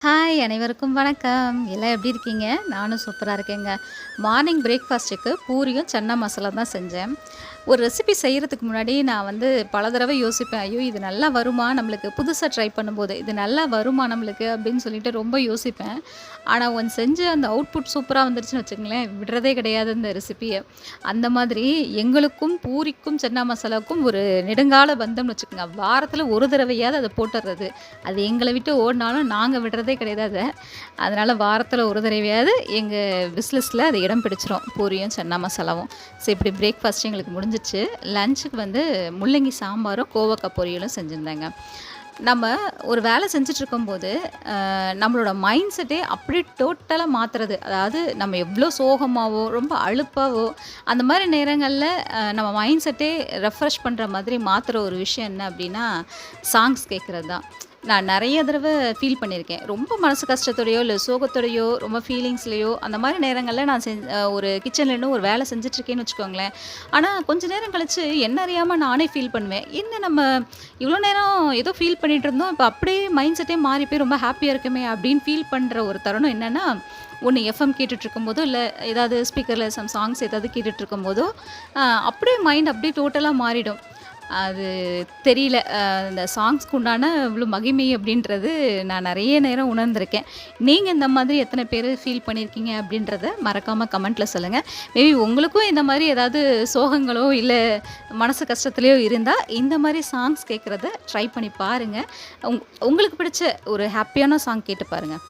Hi! அனைவருக்கும் வணக்கம். எல்லாம் எப்படி இருக்கீங்க? நானும் சூப்பரா இருக்கேங்க. மார்னிங் பிரேக்ஃபாஸ்ட்டுக்கு பூரியும் சன்னா மசாலா தான் செஞ்சேன். ஒரு ரெசிபி செய்றதுக்கு முன்னாடி நான் பல தடவ யோசிப்பேன். ஐயோ! இது நல்லா வருமா? நம்மளுக்கு புதுசா ட்ரை பண்ணும்போது, இது நல்லா வருமா நம்மளுக்கு? அப்படின்னு சொல்லிட்டு ரொம்ப யோசிப்பேன். ஆனா ஒண்ணு செஞ்சு அந்த அவுட்புட் சூப்பரா வந்துருச்சுன்னு வச்சுக்கங்களேன், விடுறதே கிடையாது இந்த ரெசிபிய. அந்த மாதிரி எங்களுக்கும் பூரிக்கும், சன்னா மசாலாவுக்கும் ஒரு நெடுங்கால பந்தம்னு வச்சுக்கோங்க. வாரத்தில ஒரு தடவையாவது அத போட்டுர்றது. அது எங்கள விட்டு ஓடுனாலும் நாங்க விடுறதே கிடையாது அத. அதனால வாரத்தில ஒரு தடவையாவது எங்க விஸ்லிஸ்ட்ல அது இடம் பிடிச்சிரும். பூரியும், சன்னா மசாலாவும். ஸோ இப்படி பிரேக்ஃபாஸ்ட் எங்களுக்கு முடிஞ்சிச்சு. லஞ்சுக்கு முள்ளங்கி சாம்பாரும், கோவக்காய் பொரியலும் செஞ்சிருந்தேங்க. நம்ம ஒரு வேலை செஞ்சுட்ருக்கும்போது, நம்மளோட மைண்ட் செட்டே அப்படியே டோட்டலா மாத்துறது. அதாவது நம்ம எவ்வளோ சோகமாவோ, ரொம்ப அலுப்பாவோ, அந்த மாரி நேரங்கள்ல நம்ம மைண்ட் செட்டே ரெஃப்ரெஷ் பண்ற மாதிரி மாத்துற ஒரு விஷயம் என்ன அப்படின்னா, சாங்ஸ் கேட்கறது தான். நான் நெறைய தடவ ஃபீல் பண்ணியிருக்கேன். ரொம்ப மனசு கஷ்டத்தோடையோ, இல்ல சோகத்தோடையோ, ரொம்ப ஃபீலிங்ஸ்லயோ அந்த மாரி நேரங்கள்ல நான் ஒரு கிச்சன்ல நின்னு ஒரு வேலை செஞ்சுட்ருக்கேன்னு வச்சுக்கோங்களேன். ஆனா கொஞ்ச நேரம் கழிச்சு என்ன அறியாம நானே ஃபீல் பண்ணுவேன். என்ன நம்ம இவ்வளோ நேரம் ஏதோ ஃபீல் பண்ணிட்டு இருந்தோம். இப்ப அப்படியே மைண்ட் செட்டே மாறி போய் ரொம்ப ஹாப்பியா இருக்கமே அப்படின்னு ஃபீல் பண்ற ஒரு தருணம் என்னன்னா, ஒண்ணு எஃப்எம் கேட்டுட்ருக்கும்போதோ, இல்ல ஏதாவது ஸ்பீக்கர்ல சாங்ஸ் ஏதாவது கேட்டுட்ருக்கும்போதோ, அப்படியே மைண்ட் அப்படியே டோட்டலா மாறிடும். அது தெரியல. இந்த சாங்ஸ்க்கு உண்டான இவ்ளோ மகிமை அப்படின்றது நான் நெறைய நேரம் உணர்ந்திருக்கேன். நீங்க இந்த மாதிரி எத்தன பேரு ஃபீல் பண்ணியிருக்கீங்க அப்படின்றத மறக்காம கமெண்ட்ல சொல்லுங்க. மேபி உங்களுக்கும் இந்த மாரி ஏதாவது சோகங்களோ, இல்ல மனசு கஷ்டத்துலயோ இருந்தா, இந்த மாரி சாங்ஸ் கேட்கறத ட்ரை பண்ணி பாருங்க. உங்களுக்கு பிடிச்ச ஒரு ஹேப்பியான சாங் கேட்டு பாருங்க.